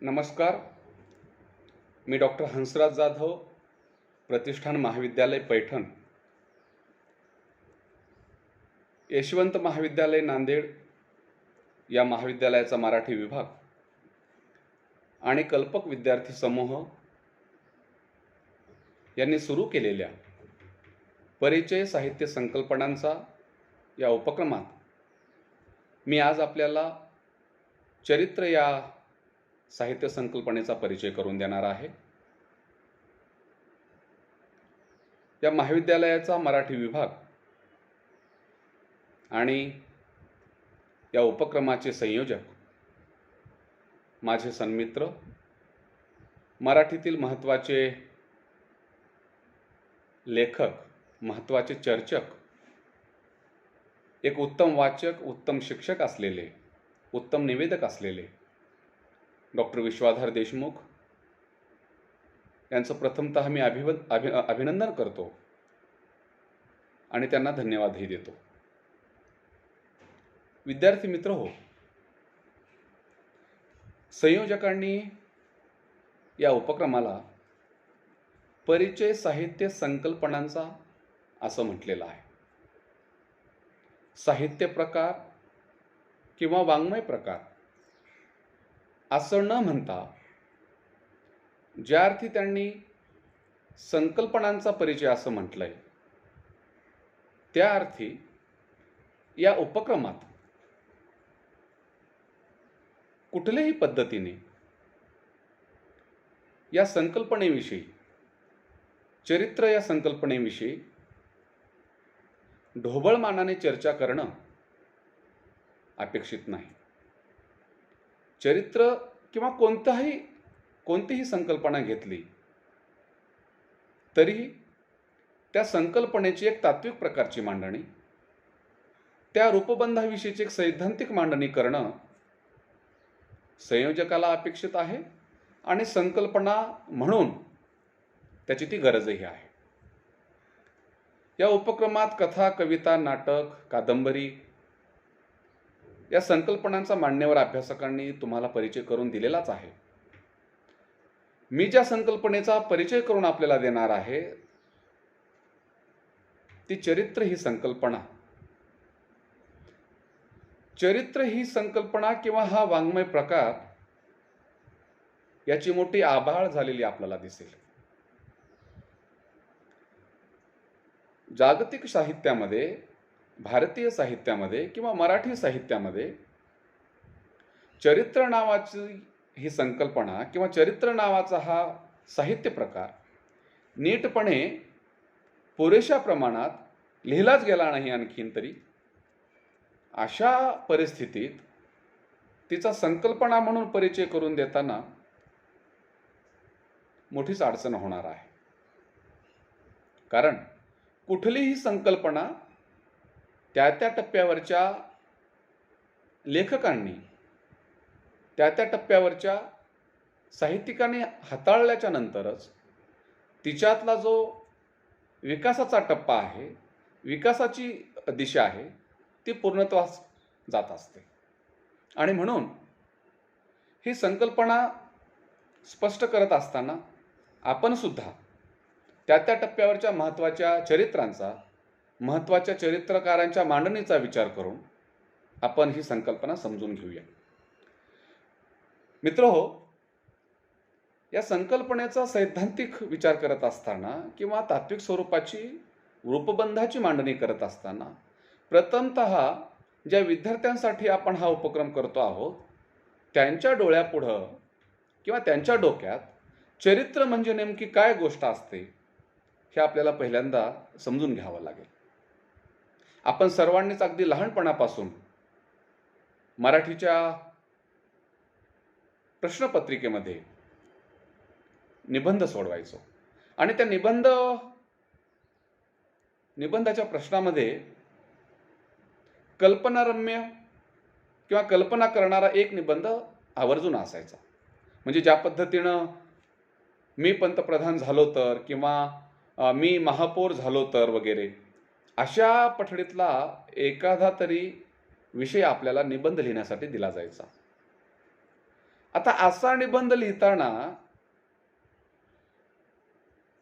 नमस्कार. मी डॉक्टर हंसराज जाधव, प्रतिष्ठान महाविद्यालय पैठण, यशवंत महाविद्यालय नांदेड या महाविद्यालयाचा मराठी विभाग आणि कल्पक विद्यार्थी समूह यांनी सुरू केलेल्या परिचय साहित्य संकल्पनांचा या उपक्रमात मी आज आपल्याला चरित्र या साहित्य संकल्पनेचा परिचय करून देणार आहे. या महाविद्यालयाचा मराठी विभाग आणि या उपक्रमाचे संयोजक माझे सन्मित्र, मराठीतील महत्त्वाचे लेखक, महत्त्वाचे चर्चक, एक उत्तम वाचक, उत्तम शिक्षक असलेले, उत्तम निवेदक असलेले डॉक्टर विश्वाधार देशमुख यांचं प्रथमतः मी अभिनंदन करतो आणि त्यांना धन्यवादही देतो. विद्यार्थी मित्र हो, संयोजकांनी या उपक्रमाला परिचय साहित्य संकल्पनांचा असं म्हटलेलं आहे. साहित्य प्रकार किंवा वाङ्मय प्रकार असं न म्हणता ज्या अर्थी त्यांनी संकल्पनांचा परिचय असं म्हटलंय, त्या अर्थी या उपक्रमात कुठल्याही पद्धतीने या संकल्पनेविषयी, चरित्र या संकल्पनेविषयी ढोबळमानाने चर्चा करणं अपेक्षित नाही. चरित्र किंवा कोणतीही संकल्पना घेतली तरी त्या संकल्पनेची एक तात्विक प्रकारची मांडणी, त्या रूपबंधाविषयीची एक सैद्धांतिक मांडणी करणं संयोजकाला अपेक्षित आहे आणि संकल्पना म्हणून त्याची ती गरजही आहे. या उपक्रमात कथा, कविता, नाटक, कादंबरी या संकल्पनांचा मान्यवर अभ्यासकांनी तुम्हाला परिचय करून दिलेलाच आहे. मी ज्या संकल्पनेचा परिचय करून आपल्याला देणार आहे ती चरित्र ही संकल्पना. चरित्र ही संकल्पना किंवा हा वाङ्मय प्रकार याची मोठी आभाळ झालेली आपल्याला दिसेल. जागतिक साहित्यामध्ये, भारतीय साहित्यामध्ये किंवा मराठी साहित्यामध्ये चरित्र नावाची ही संकल्पना किंवा चरित्र नावाचा हा साहित्य प्रकार नीटपणे पुरेशा प्रमाणात लिहिलाच गेला नाही. आणखीन तरी अशा परिस्थितीत तिचा संकल्पना म्हणून परिचय करून देताना मोठीच अडचण होणार आहे. कारण कुठलीही संकल्पना त्या टप्प्यावरच्या लेखकांनी, त्या टप्प्यावरच्या साहित्यिकांनी हाताळल्याच्या नंतरच तिच्यातला जो विकासाचा टप्पा आहे, विकासाची दिशा आहे, ती पूर्णत्वास जात असते. आणि म्हणून ही संकल्पना स्पष्ट करत असताना आपण सुद्धा त्या टप्प्यावरच्या महत्त्वाच्या चरित्रांचा, महत्त्वाच्या चरित्रकारांच्या मांडणीचा विचार करून आपण ही संकल्पना समजून घेऊया. मित्रहो, या संकल्पनेचा सैद्धांतिक विचार करत असताना किंवा तात्विक स्वरूपाची रूपबंधाची मांडणी करत असताना प्रथमतः ज्या विद्यार्थ्यांसाठी आपण हा उपक्रम करतो आहोत त्यांच्या डोळ्यापुढं किंवा त्यांच्या डोक्यात चरित्र म्हणजे नेमकी काय गोष्ट असते हे आपल्याला पहिल्यांदा समजून घ्यावं लागेल. आपण सर्वांनीच अगदी लहानपणापासून मराठीच्या प्रश्नपत्रिकेमध्ये निबंध सोडवायचो आणि त्या निबंधाच्या प्रश्नामध्ये कल्पनारम्य किंवा कल्पना करणारा एक निबंध आवर्जून असायचा. म्हणजे ज्या पद्धतीनं मी पंतप्रधान झालो तर किंवा मी महापौर झालो तर वगैरे अशा पठडीतला एखादा तरी विषय आपल्याला निबंध लिहिण्यासाठी दिला जायचा. आता असा निबंध लिहिताना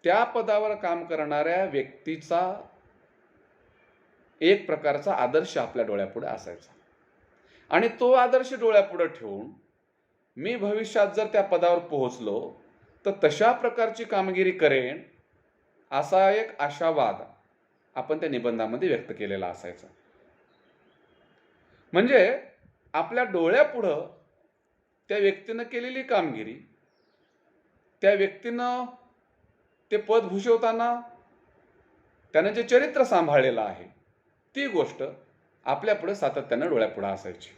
त्या पदावर काम करणाऱ्या व्यक्तीचा एक प्रकारचा आदर्श आपल्या डोळ्यापुढे असायचा आणि तो आदर्श डोळ्यापुढे ठेवून मी भविष्यात जर त्या पदावर पोहोचलो तर तशा प्रकारची कामगिरी करेन असा एक आशावाद आपण त्या निबंधामध्ये व्यक्त केलेला असायचा. म्हणजे आपल्या डोळ्यापुढं त्या व्यक्तीनं केलेली कामगिरी, त्या व्यक्तीनं ते पद भूषवताना त्यानं जे चरित्र सांभाळलेलं आहे ती गोष्ट आपल्यापुढे सातत्यानं डोळ्यापुढे असायची.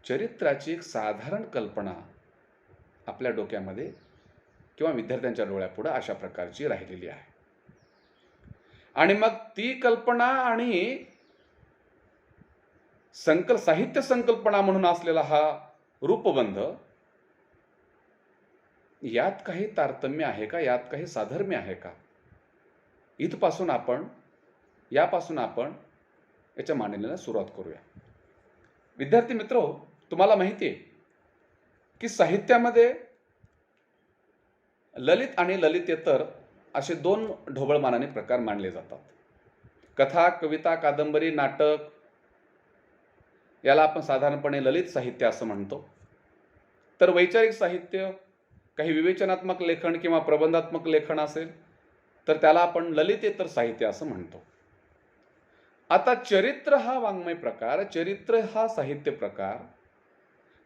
चरित्राची एक साधारण कल्पना आपल्या डोक्यामध्ये किंवा विद्यार्थ्यांच्या डोळ्यापुढे अशा प्रकारची राहिलेली आहे. आणि मग ती कल्पना आणि साहित्य संकल्पना म्हणून असलेला हा रूपबंध, यात काही तारतम्य आहे का, यात काही साधर्म्य आहे का, यापासून आपण याच्या मांडणीला सुरुवात करूया. विद्यार्थी मित्र, तुम्हाला माहिती आहे की साहित्यामध्ये ललित आणि ललितेतर असे दोन ढोबळमानाने प्रकार मानले जातात. कथा, कविता, कादंबरी, नाटक याला आपण साधारणपणे ललित साहित्य असं म्हणतो. तर वैचारिक साहित्य, काही विवेचनात्मक लेखन किंवा प्रबंधात्मक लेखन असेल तर त्याला आपण ललितेतर साहित्य असं म्हणतो. आता चरित्र हा वाङ्मय प्रकार, चरित्र हा साहित्य प्रकार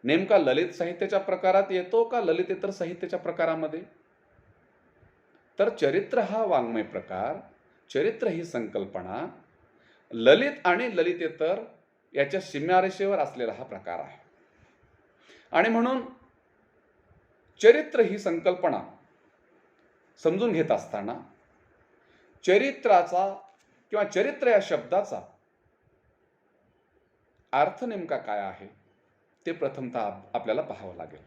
नेमका ललित साहित्याच्या प्रकारात येतो का ललितेतर साहित्याच्या प्रकारामध्ये? तर चरित्र हा वाङ्मय प्रकार, चरित्र ही संकल्पना ललित आणि ललितेतर याच्या सीमारेषेवर असलेला हा प्रकार आहे. आणि म्हणून चरित्र ही संकल्पना समजून घेत असताना चरित्राचा किंवा चरित्र या शब्दाचा अर्थ नेमका काय आहे ते प्रथमतः आपल्याला पाहावं लागेल.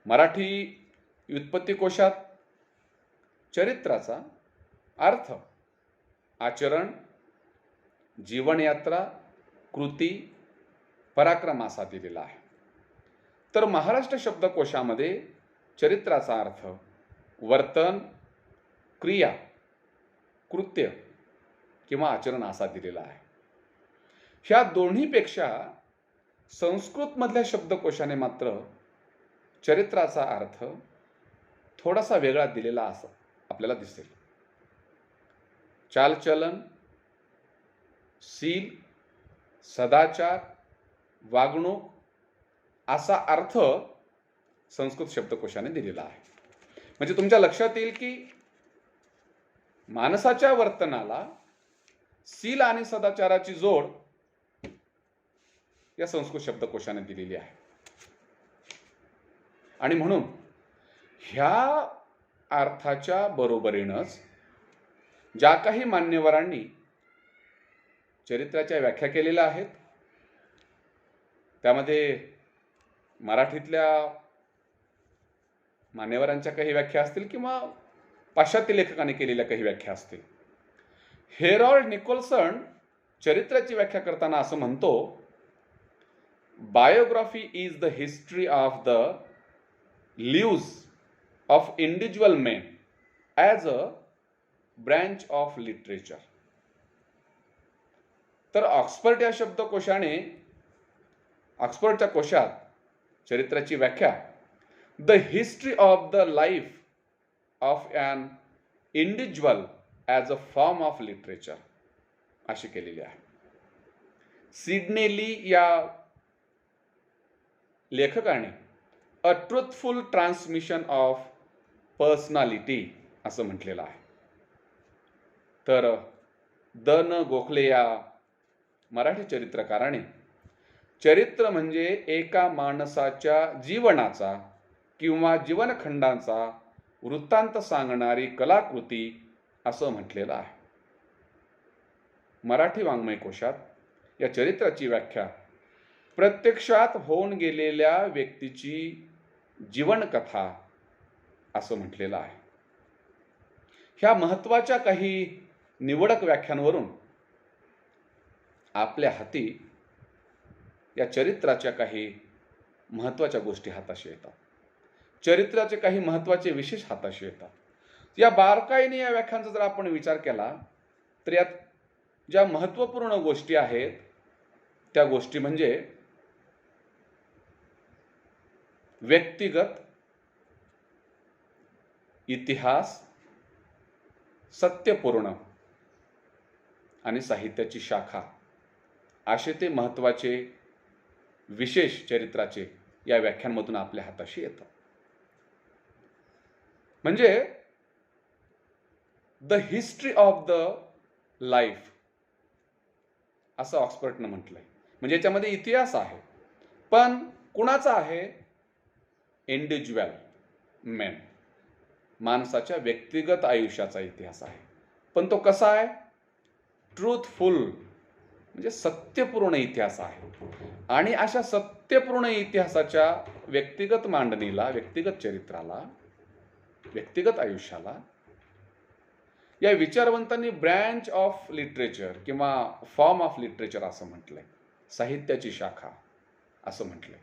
मराठी व्युत्पत्ती कोशात चरित्राचा अर्थ आचरण, जीवनयात्रा, कृती, पराक्रम असा दिलेला आहे. तर महाराष्ट्र शब्दकोशामध्ये चरित्राचा अर्थ वर्तन, क्रिया, कृत्य किंवा आचरण असा दिलेला आहे. ह्या दोन्हीपेक्षा संस्कृतमधल्या शब्दकोशाने मात्र चरित्राचा अर्थ थोडासा वेगळा दिलेला असं आपल्याला दिसेल. चालचलन, शील, सदाचार, वागणूक असा अर्थ संस्कृत शब्दकोशाने दिलेला आहे. म्हणजे तुमच्या लक्षात येईल की माणसाच्या वर्तनाला शील आणि सदाचाराची जोड या संस्कृत शब्दकोशाने दिलेली आहे. आणि म्हणून ह्या अर्थाच्या बरोबरीनंच ज्या काही मान्यवरांनी चरित्राच्या व्याख्या केलेल्या आहेत त्यामध्ये मराठीतल्या मान्यवरांच्या काही व्याख्या असतील किंवा पाश्चात्य लेखकांनी केलेल्या काही व्याख्या असतील. हेरॉल्ड निकोलसन चरित्राची व्याख्या करताना असं म्हणतो, biography is the history of the lives of individual men as a branch of literature. तर ऑक्सफर्ड या शब्दकोशाने, ऑक्सफर्डच्या कोशात चरित्राची व्याख्या the history of the life of an individual as a form of literature अशी केलेली आहे. सिडनी ली या लेखकाने a truthful transmission of personality असं म्हटलेलं आहे. तर द न गोखले या मराठी चरित्रकाराने चरित्र म्हणजे एका माणसाच्या जीवनाचा किंवा जीवनखंडांचा वृत्तांत सांगणारी कलाकृती असं म्हटलेलं आहे. मराठी वाङ्मय कोशात या चरित्राची व्याख्या प्रत्यक्षात होऊन गेलेल्या व्यक्तीची जीवनकथा असं म्हटलेलं आहे. ह्या महत्त्वाच्या काही निवडक व्याख्यांवरून आपल्या हाती या चरित्राच्या काही महत्त्वाच्या गोष्टी हाताशी येतात, चरित्राचे काही महत्त्वाचे विशेष हाताशी येतात. या बारकाईने या व्याख्यानाचा जर आपण विचार केला तर यात ज्या महत्त्वपूर्ण गोष्टी आहेत त्या गोष्टी म्हणजे व्यक्तिगत, इतिहास, सत्यपूर्ण आणि साहित्याची शाखा असे ते महत्त्वाचे विशेष चरित्राचे या व्याख्यानामधून आपल्या हाताशी येतात. म्हणजे the history of the life असं ऑक्सफर्डनं म्हटलंय. म्हणजे याच्यामध्ये इतिहास आहे, पण कुणाचा आहे? इंडिव्हिज्युअल मॅन, माणसाच्या व्यक्तिगत आयुष्याचा इतिहास आहे. पण तो कसा आहे? ट्रूथफुल, म्हणजे सत्यपूर्ण इतिहास आहे. आणि अशा सत्यपूर्ण इतिहासाच्या व्यक्तिगत मांडणीला, व्यक्तिगत चरित्राला, व्यक्तिगत आयुष्याला या विचारवंतांनी ब्रँच ऑफ लिटरेचर किंवा फॉर्म ऑफ लिटरेचर असं म्हटलंय, साहित्याची शाखा असं म्हटलंय.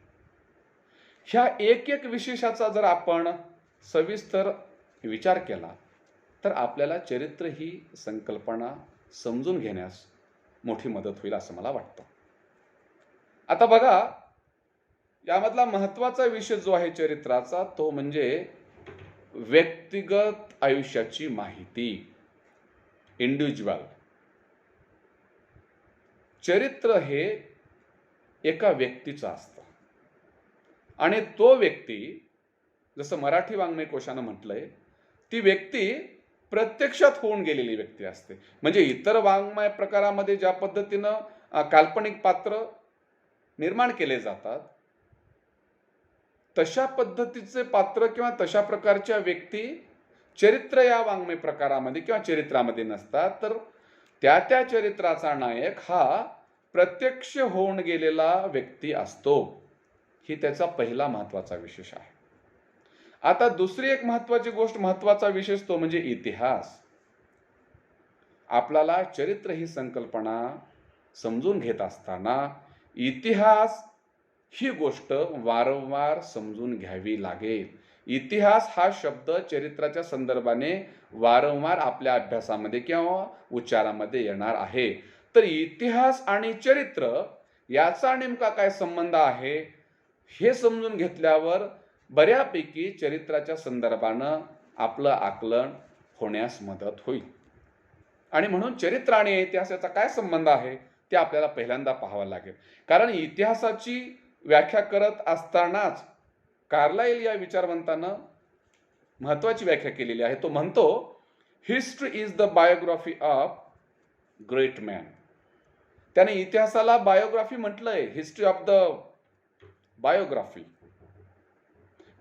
ह्या एक एक विशेषाचा जर आपण सविस्तर विचार केला तर आपल्याला चरित्र ही संकल्पना समजून घेण्यास मोठी मदत होईल असं मला वाटतं. आता बघा, यामधला महत्त्वाचा विषय जो आहे चरित्राचा तो म्हणजे व्यक्तिगत आयुष्याची माहिती, इंडिव्हिज्युअल. चरित्र हे एका व्यक्तीचं असतं आणि तो व्यक्ती, जसं मराठी वाङ्मय कोशानं म्हटलंय, ती व्यक्ती प्रत्यक्षात होऊन गेलेली व्यक्ती असते. म्हणजे इतर वाङ्मय प्रकारामध्ये ज्या पद्धतीनं काल्पनिक पात्र निर्माण केले जातात तशा पद्धतीचे पात्र किंवा तशा प्रकारच्या व्यक्ती चरित्र या वाङ्मय प्रकारामध्ये किंवा चरित्रामध्ये नसतात. तर त्या चरित्राचा नायक हा प्रत्यक्ष होऊन गेलेला व्यक्ती असतो. ही त्याचा पहिला महत्त्वाचा विशेष आहे. आता दुसरी एक महत्त्वाची गोष्ट, महत्त्वाचा विशेष तो म्हणजे इतिहास. आपल्याला चरित्र ही संकल्पना समजून घेत असताना इतिहास ही गोष्ट वारंवार समजून घ्यावी लागेल. इतिहास हा शब्द चरित्राच्या संदर्भाने वारंवार आपल्या अभ्यासामध्ये किंवा उच्चारामध्ये येणार आहे. तर इतिहास आणि चरित्र याचा नेमका काय संबंध आहे हे समजून घेतल्यावर बऱ्यापैकी चरित्राच्या संदर्भानं आपलं आकलन होण्यास मदत होईल. आणि म्हणून चरित्र आणि इतिहासाचा काय संबंध आहे ते आपल्याला पहिल्यांदा पाहावं लागेल. कारण इतिहासाची व्याख्या करत असतानाच कार्लाइल या विचारवंतानं महत्त्वाची व्याख्या केलेली आहे. तो म्हणतो, history is the biography of great man. त्याने इतिहासाला बायोग्राफी म्हटलंय, हिस्ट्री ऑफ द बायोग्राफी.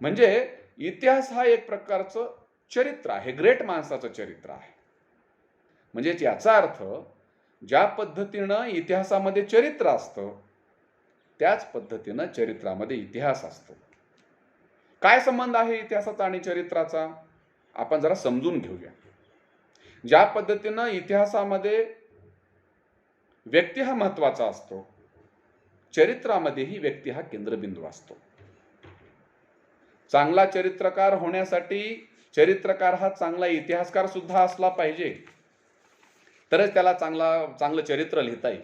म्हणजे इतिहास हा एक प्रकारचं चरित्र आहे, ग्रेट माणसाचं चरित्र आहे. म्हणजे याचा अर्थ ज्या पद्धतीनं इतिहासामध्ये चरित्र असतं त्याच पद्धतीनं चरित्रामध्ये इतिहास असतो. काय संबंध आहे इतिहासाचा आणि चरित्राचा आपण जरा समजून घेऊया. ज्या पद्धतीनं इतिहासामध्ये व्यक्ती हा महत्त्वाचा असतो, चरित्रामध्येही व्यक्ती हा केंद्रबिंदू असतो. चांगला चरित्रकार होण्यासाठी चरित्रकार हा चांगला इतिहासकार सुद्धा असला पाहिजे, तरच त्याला चांगलं चरित्र लिहिता येईल.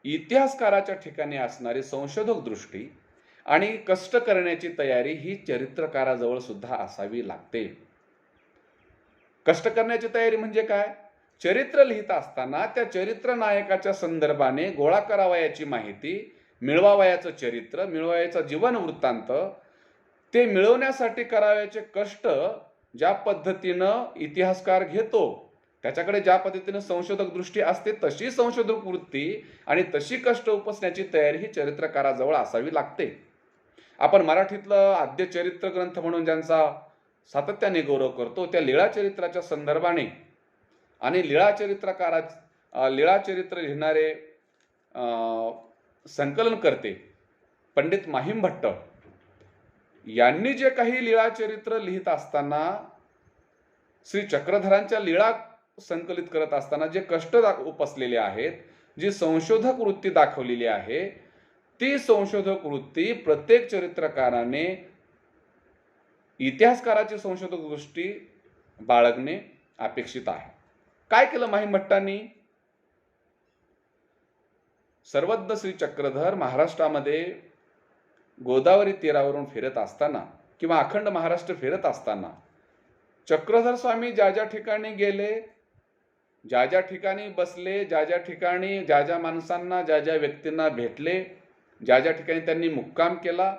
इतिहासकाराच्या ठिकाणी असणारी संशोधक दृष्टी आणि कष्ट करण्याची तयारी ही चरित्रकाराजवळ सुद्धा असावी लागते. कष्ट करण्याची तयारी म्हणजे काय? चरित्र लिहित असताना त्या चरित्र नायकाच्या संदर्भाने गोळा करावयाची माहिती, मिळवावयाचं चरित्र, मिळवायचं जीवन वृत्तांत, ते मिळवण्यासाठी करावयाचे कष्ट ज्या पद्धतीनं इतिहासकार घेतो, त्याच्याकडे ज्या पद्धतीनं संशोधक दृष्टी असते, तशी संशोधक वृत्ती आणि तशी कष्ट उपसण्याची तयारी ही चरित्रकाराजवळ असावी लागते. आपण मराठीतलं आद्य चरित्र ग्रंथ म्हणून ज्यांचा सातत्याने गौरव करतो त्या लीळा चरित्राच्या संदर्भाने आणि लीळा चरित्र लिहिणारे संकलन करते पंडित माहिम भट्ट यांनी जे काही लीळा चरित्र लिहित असताना, श्री चक्रधरांच्या लीळा संकलित करत असताना जे कष्ट उपसलेले आहेत जी संशोधक वृत्ती दाखवलेली आहे, ती संशोधक वृत्ती प्रत्येक चरित्रकाराने इतिहासकाराची संशोधक दृष्टी बाळगणे अपेक्षित आहे. काय केलं माहीम भट्टांनी? सर्वज्ञ श्री चक्रधर महाराष्ट्रामध्ये गोदावरी तीरावरून फिरत असताना किंवा अखंड महाराष्ट्र फिरत असताना चक्रधर स्वामी ज्या ज्या ठिकाणी गेले, ज्या ज्या ठिकाणी बसले, ज्या ज्या ठिकाणी ज्या ज्या माणसांना, ज्या ज्या व्यक्तींना भेटले, ज्या ज्या ठिकाणी त्यांनी मुक्काम केला,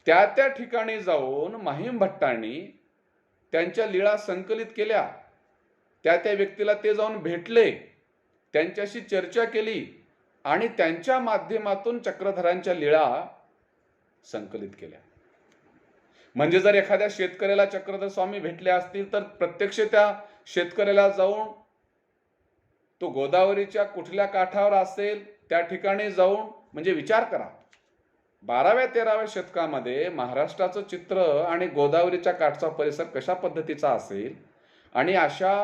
त्या त्या ठिकाणी जाऊन माहीम भट्टांनी त्यांच्या लीळा संकलित केल्या. त्या त्या व्यक्तीला ते जाऊन भेटले, त्यांच्याशी चर्चा केली आणि त्यांच्या माध्यमातून चक्रधरांच्या लीळा संकलित केल्या. म्हणजे जर एखाद्या शेतकऱ्याला चक्रधर स्वामी भेटले असतील तर प्रत्यक्ष त्या शेतकऱ्याला जाऊन, तो गोदावरीच्या कुठल्या काठावर असेल त्या ठिकाणी जाऊन, म्हणजे विचार करा, 12व्या-13व्या शतकामध्ये महाराष्ट्राचं चित्र आणि गोदावरीच्या काठचा परिसर कशा पद्धतीचा असेल, आणि अशा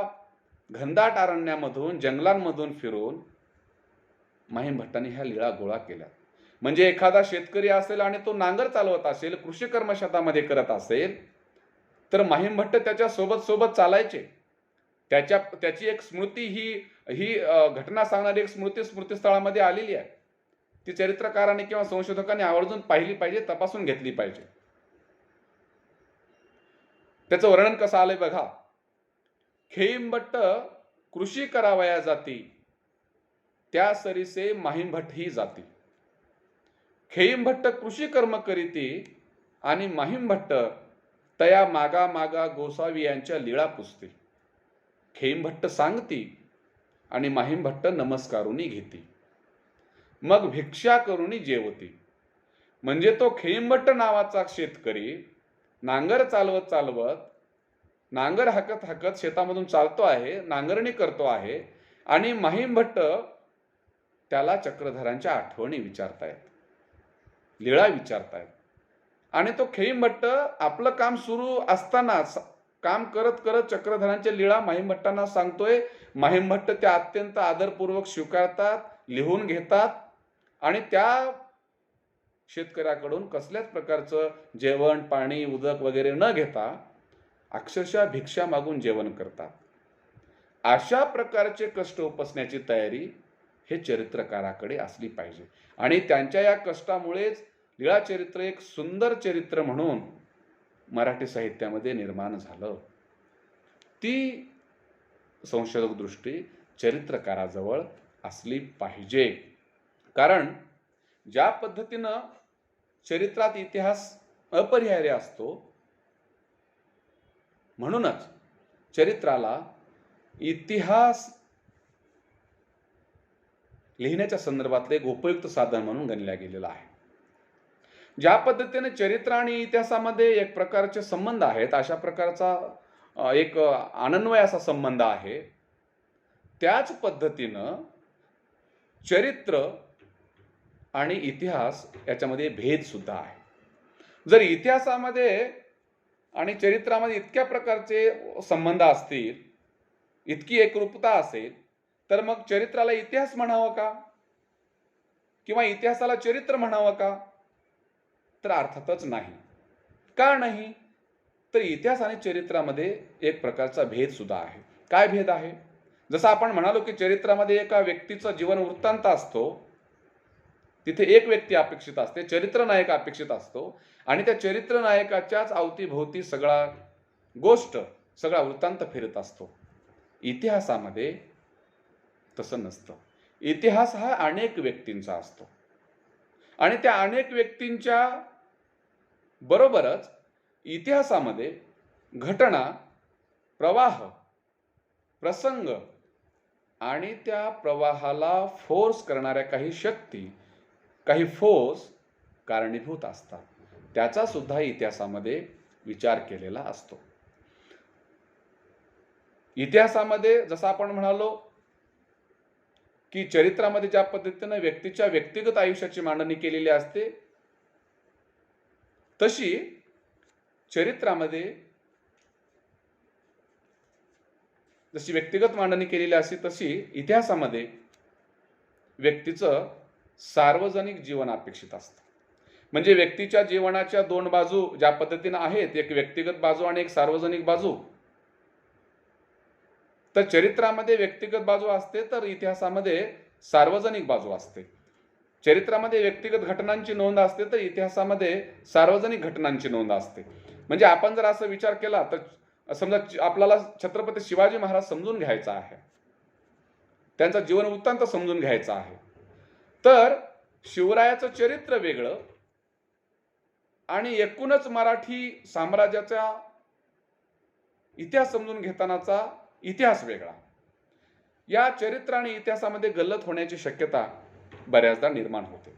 घनदाट अरण्यामधून जंगलांमधून फिरून माहीम भट्टांनी ह्या लीळा गोळा केल्या. म्हणजे एखादा शेतकरी असेल आणि तो नांगर चालवत असेल, कृषी कर्म शेतामध्ये करत असेल, तर माहीम भट्ट त्याच्या सोबत सोबत चालायचे. त्याची एक स्मृती ही घटना सांगणारी एक स्मृतीस्थळामध्ये आलेली आहे. ती चरित्रकाराने किंवा संशोधकांनी आवर्जून पाहिली पाहिजे, तपासून घेतली पाहिजे. त्याचं वर्णन कसं आलंय बघा. खेईमभट्ट कृषी करावया जाती, त्या सरीसे माहीमभट्ट ही जाती. खेईमभट्ट कृषी कर्म करीती आणि माहीमभट्ट तया मागा मागा गोसावी यांच्या लीळा पुसते. खेईमभट्ट सांगती आणि माहीमभट्ट नमस्कारुनी घेती, मग भिक्षा करुनी जेवती. म्हणजे तो खेईमभट्ट नावाचा शेतकरी नांगर चालवत चालवत, नांगर हाकत हाकत शेतामधून चालतो आहे, नांगरणी करतो आहे, आणि माहीमभट्ट त्याला चक्रधरांच्या आठवणी विचारतायत, लीळा विचारतायत. आणि तो खेईमभट्ट आपलं काम सुरू असताना काम करत करत चक्रधरांच्या लीळा माहीमभट्टांना सांगतोय. माहीमभट्ट त्या अत्यंत आदरपूर्वक स्वीकारतात, लिहून घेतात आणि त्या शेतकऱ्याकडून कसल्याच प्रकारचं जेवण, पाणी, उदक वगैरे न घेता अक्षरशः भिक्षा मागून जेवण करतात. अशा प्रकारचे कष्ट उपसण्याची तयारी हे चरित्रकाराकडे असली पाहिजे. आणि त्यांच्या या कष्टामुळेच लीळा चरित्र एक सुंदर चरित्र म्हणून मराठी साहित्यामध्ये निर्माण झालं. ती संशोधक दृष्टी चरित्रकाराजवळ असली पाहिजे. कारण ज्या पद्धतीनं चरित्रात इतिहास अपरिहार्य असतो, म्हणूनच चरित्राला इतिहास लिहिण्याच्या संदर्भातले एक उपयुक्त साधन म्हणून गणल्या गेलेलं आहे. ज्या पद्धतीने चरित्र आणि इतिहासामध्ये एक प्रकारचे संबंध आहेत, अशा प्रकारचा एक अनन्वय असा संबंध आहे, त्याच पद्धतीनं चरित्र आणि इतिहास याच्यामध्ये भेद सुद्धा आहे. जर इतिहासामध्ये आणि चरित्रामध्ये इतक्या प्रकारचे संबंध असतील, इतकी एकरूपता असेल, तर मग चरित्राला इतिहास म्हणावं का, किंवा इतिहासाला चरित्र म्हणावं का? तर अर्थातच नाही. का नाही? तर इतिहास आणि चरित्रामध्ये एक प्रकारचा भेद सुद्धा आहे. काय भेद आहे? जसं आपण म्हणालो की चरित्रामध्ये एका व्यक्तीचा जीवन वृत्तांत असतो, तिथे एक व्यक्ती अपेक्षित असते, चरित्र नायक अपेक्षित असतो, आणि त्या चरित्र नायकाच्याच अवतीभोवती सगळा वृत्तांत फिरत असतो. इतिहासामध्ये तसं नसतं. इतिहास हा अनेक व्यक्तींचा असतो आणि त्या अनेक व्यक्तींच्या बरोबरच इतिहासामध्ये घटना, प्रवाह, प्रसंग आणि त्या प्रवाहाला फोर्स करणाऱ्या काही शक्ती, काही फोर्स कारणीभूत असतात. त्याचा सुद्धा इतिहासामध्ये विचार केलेला असतो. इतिहासामध्ये जसं आपण म्हणालो की चरित्रामध्ये ज्या पद्धतीने व्यक्तीच्या व्यक्तिगत आयुष्याची मांडणी केलेली असते, तशी चरित्रामध्ये जशी व्यक्तिगत मांडणी केलेली असते, तशी इतिहासामध्ये व्यक्तीचं सार्वजनिक जीवन अपेक्षित असतं. म्हणजे व्यक्तीच्या जीवनाच्या दोन बाजू ज्या पद्धतीनं आहेत, एक व्यक्तिगत बाजू आणि एक सार्वजनिक बाजू. तर चरित्रामध्ये व्यक्तिगत बाजू असते, तर इतिहासामध्ये सार्वजनिक बाजू असते. चरित्रामध्ये व्यक्तिगत घटनांची नोंद असते, तर इतिहासामध्ये सार्वजनिक घटनांची नोंद असते. म्हणजे आपण जर असं विचार केला तर समजा आपल्याला छत्रपती शिवाजी महाराज समजून घ्यायचा आहे, त्यांचा जीवन वृत्तांत समजून घ्यायचा आहे, तर शिवरायाचं चरित्र वेगळं आणि एकूणच मराठी साम्राज्याचा इतिहास समजून घेतानाचा इतिहास वेगळा. या चरित्र आणि इतिहासामध्ये गल्लत होण्याची शक्यता बऱ्याचदा निर्माण होते.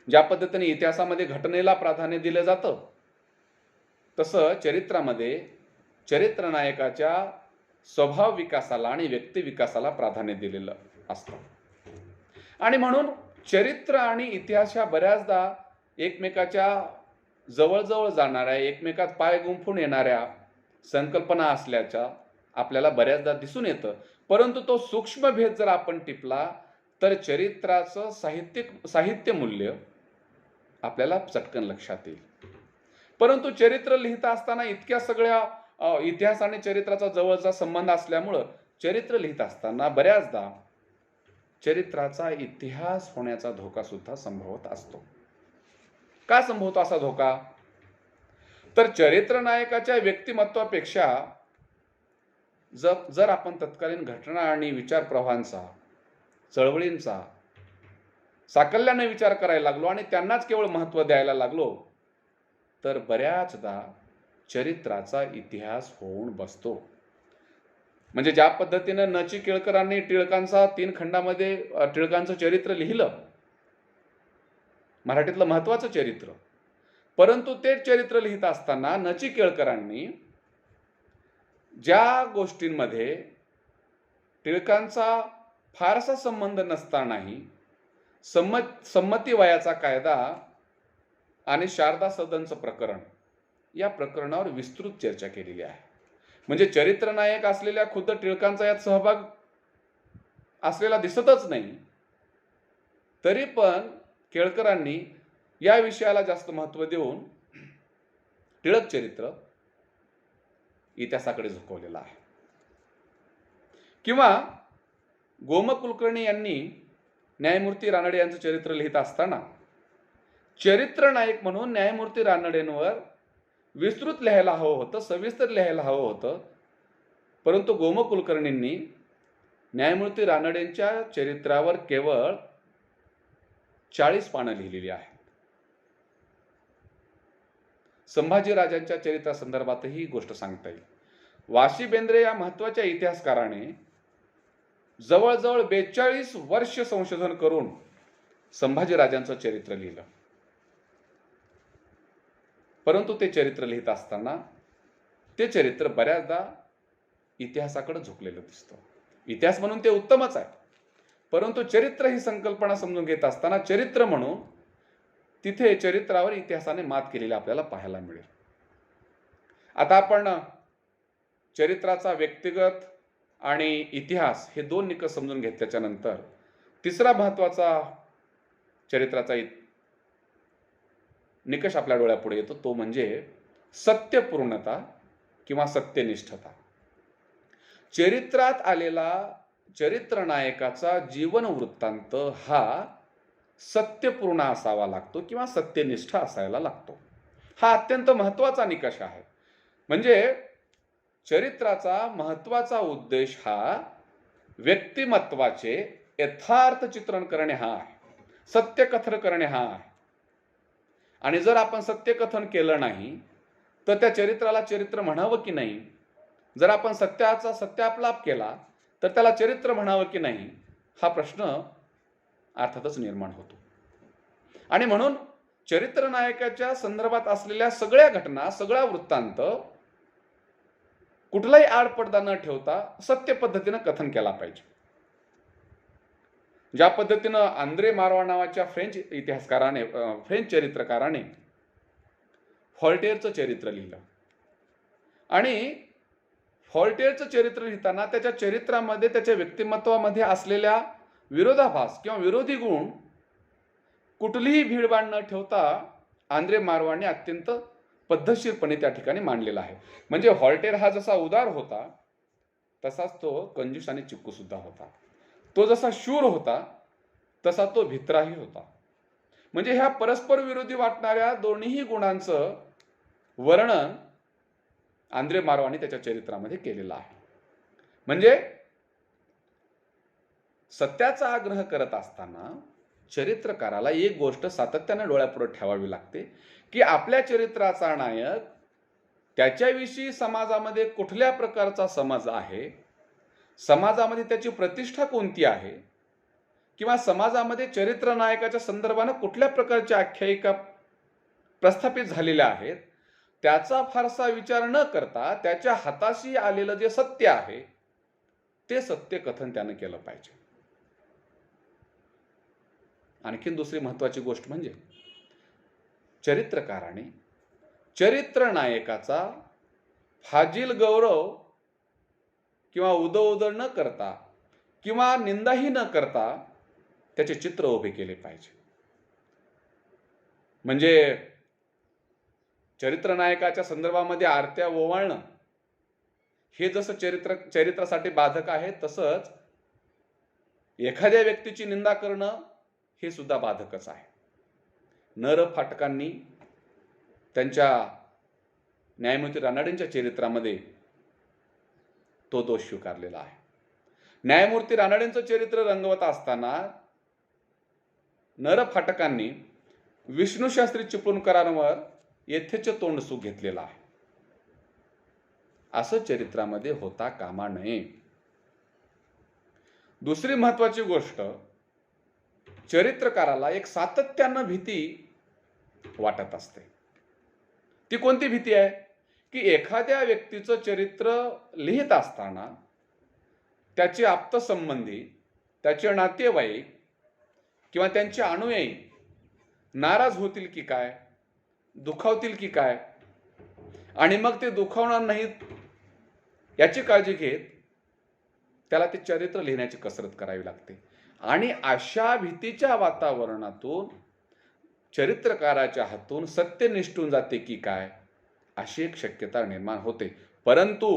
ज्या पद्धतीने इतिहासामध्ये घटनेला प्राधान्य दिलं जातं, तसं चरित्रामध्ये चरित्र नायकाच्या स्वभाव विकासाला आणि व्यक्ती विकासाला प्राधान्य दिलेलं असतं. आणि म्हणून चरित्र आणि इतिहास ह्या बऱ्याचदा एकमेकाच्या जवळजवळ जाणाऱ्या, एकमेकात पाय गुंफून येणाऱ्या संकल्पना असल्याच्या आपल्याला बऱ्याचदा दिसून येतं. परंतु तो सूक्ष्म भेद जर आपण टिपला तर चरित्राचं साहित्य मूल्य आपल्याला चटकन लक्षात येईल. परंतु चरित्र लिहिता असताना इतक्या सगळ्या इतिहास आणि चरित्राचा जवळचा संबंध असल्यामुळं चरित्र लिहित असताना बऱ्याचदा चरित्राचा इतिहास होण्याचा धोका सुद्धा संभवत असतो. का संभवतो असा धोका? तर चरित्र नायकाच्या व्यक्तिमत्वापेक्षा जर आपण तत्कालीन घटना आणि विचार प्रवाहांचा, चळवळींचा साकल्याने विचार करायला लागलो आणि त्यांनाच केवळ महत्त्व द्यायला लागलो, तर बऱ्याचदा चरित्राचा इतिहास होऊन बसतो. म्हणजे ज्या पद्धतीनं न. चि. केळकरांनी टिळकांचा 3 खंडामध्ये टिळकांचं चरित्र लिहिलं, मराठीतलं महत्त्वाचं चरित्र, परंतु ते चरित्र लिहित असताना न. चि. केळकरांनी ज्या गोष्टींमध्ये टिळकांचा फारसा संबंध नसतानाही संमती वयाचा कायदा आणि शारदा सदनचं प्रकरण, या प्रकरणावर विस्तृत चर्चा केलेली आहे. म्हणजे चरित्र नायक असलेल्या खुद्द टिळकांचा यात सहभाग असलेला दिसतच नाही, तरी पण केळकरांनी या विषयाला जास्त महत्त्व देऊन टिळक चरित्र इतिहासाकडे झुकवलेला आहे. किंवा गोम कुलकर्णी यांनी न्यायमूर्ती रानडे यांचं चरित्र लिहित असताना चरित्र नायक म्हणून न्यायमूर्ती रानडेंवर विस्तृत लिहायला हवं होतं, सविस्तर लिहायला हवं होतं, परंतु गोम कुलकर्णींनी न्यायमूर्ती रानडेंच्या चरित्रावर केवळ 40 पानं लिहिलेली आहेत. संभाजीराजांच्या चरित्रासंदर्भातही ही गोष्ट सांगता येईल. वाशी बेंद्रे या महत्त्वाच्या इतिहासकाराने जवळजवळ 42 वर्ष संशोधन करून संभाजीराजांचं चरित्र लिहिलं. परंतु ते चरित्र लिहित असताना ते चरित्र बऱ्याचदा इतिहासाकडे झुकलेलं दिसतं. इतिहास म्हणून ते उत्तमच आहे, परंतु चरित्र ही संकल्पना समजून घेत असताना चरित्र म्हणून तिथे चरित्रावर इतिहासाने मात केलेली आपल्याला पाहायला मिळेल. आता आपण चरित्राचा व्यक्तिगत आणि इतिहास हे 2 निकष समजून घेतल्याच्या नंतर तिसरा महत्त्वाचा चरित्राचा निकष आपल्या डोळ्यापुढे येतो, तो म्हणजे सत्यपूर्णता किंवा सत्यनिष्ठता. चरित्रात आलेला चरित्र नायकाचा जीवन वृत्तांत हा सत्यपूर्ण असावा लागतो किंवा सत्यनिष्ठ असायला लागतो. हा अत्यंत महत्त्वाचा निकष आहे. म्हणजे चरित्राचा महत्त्वाचा उद्देश हा व्यक्तिमत्वाचे यथार्थ चित्रण करणे हा आहे, सत्यकथन करणे हा आहे. आणि जर आपण सत्यकथन केलं नाही तर त्या चरित्राला चरित्र म्हणावं की नाही, जर आपण सत्याचा सत्यापलाप केला तर त्याला चरित्र म्हणावं की नाही, हा प्रश्न अर्थातच निर्माण होतो. आणि म्हणून चरित्र नायकाच्या संदर्भात असलेल्या सगळ्या घटना, सगळा वृत्तांत कुठलाही आडपडदा न ठेवता सत्य पद्धतीनं कथन केला पाहिजे. ज्या पद्धतीनं आंद्रे मार्वा नावाच्या फ्रेंच चरित्रकाराने व्हॉल्टेअरचं चरित्र लिहिलं आणि व्हॉल्टेअरचं चरित्र लिहिताना त्याच्या चरित्रामध्ये, त्याच्या व्यक्तिमत्वामध्ये असलेल्या विरोधाभास किंवा विरोधी गुण कुठलीही भीडभाड न ठेवता आंद्रे मारवानी अत्यंत पद्धतशीरपणे त्या ठिकाणी मांडलेला आहे. म्हणजे व्हॉल्टेर हा जसा उदार होता तसाच तो कंजूस आणि चिक्कू सुद्धा होता. तो जसा शूर होता तसा तो भित्राही होता. म्हणजे ह्या परस्पर विरोधी वाटणाऱ्या दोन्हीही गुणांचं वर्णन आंद्रे मारवानी त्याच्या चरित्रामध्ये केलेलं आहे. म्हणजे सत्याचा आग्रह करत असताना चरित्रकाराला एक गोष्ट सातत्याने डोळ्यापुढे ठेवावी लागते की आपल्या चरित्राचा नायक त्याच्याविषयी समाजामध्ये कुठल्या प्रकारचा समज आहे, समाजामध्ये त्याची प्रतिष्ठा कोणती आहे, किंवा समाजामध्ये चरित्र नायकाच्या संदर्भाने कुठल्या प्रकारच्या आख्यायिका प्रस्थापित झालेल्या आहेत, त्याचा फारसा विचार न करता त्याच्या हाताशी आलेलं जे सत्य आहे ते सत्य कथन त्यानं केलं पाहिजे. आणखीन दुसरी महत्वाची गोष्ट म्हणजे चरित्रकाराने चरित्र नायकाचा फाजील गौरव किंवा उदर न करता किंवा निंदाही न करता त्याचे चित्र उभे केले पाहिजे. म्हणजे चरित्र नायकाच्या संदर्भामध्ये आरत्या ओवाळणं हे जसं चरित्रासाठी बाधक आहे, तसंच एखाद्या व्यक्तीची निंदा करणं हे सुद्धा बाधकच आहे. नर फाटकांनी त्यांच्या न्यायमूर्ती रानडेंच्या चरित्रामध्ये तो दोष स्वीकारलेला आहे. न्यायमूर्ती रानडेंचं चरित्र रंगवत असताना नर फाटकांनी विष्णूशास्त्री चिपळूणकरांवर यथेच्छ तोंडसूक घेतलेला आहे. असं चरित्रामध्ये होता कामा नये. दुसरी महत्वाची गोष्ट, चरित्रकाराला एक सातत्यानं भीती वाटत असते. ती कोणती भीती आहे की एखाद्या व्यक्तीचं चरित्र लिहित असताना त्याचे आप्तसंबंधी, त्याचे नातेवाईक किंवा त्यांचे अनुयायी नाराज होतील की काय, दुखावतील की काय, आणि मग ते दुखावणार नाहीत याची काळजी घेत त्याला ते चरित्र लिहिण्याची कसरत करावी लागते. आणि अशा भीतीच्या वातावरणातून चरित्रकाराच्या हातून सत्य निष्ठून जाते की काय अशी एक शक्यता निर्माण होते. परंतु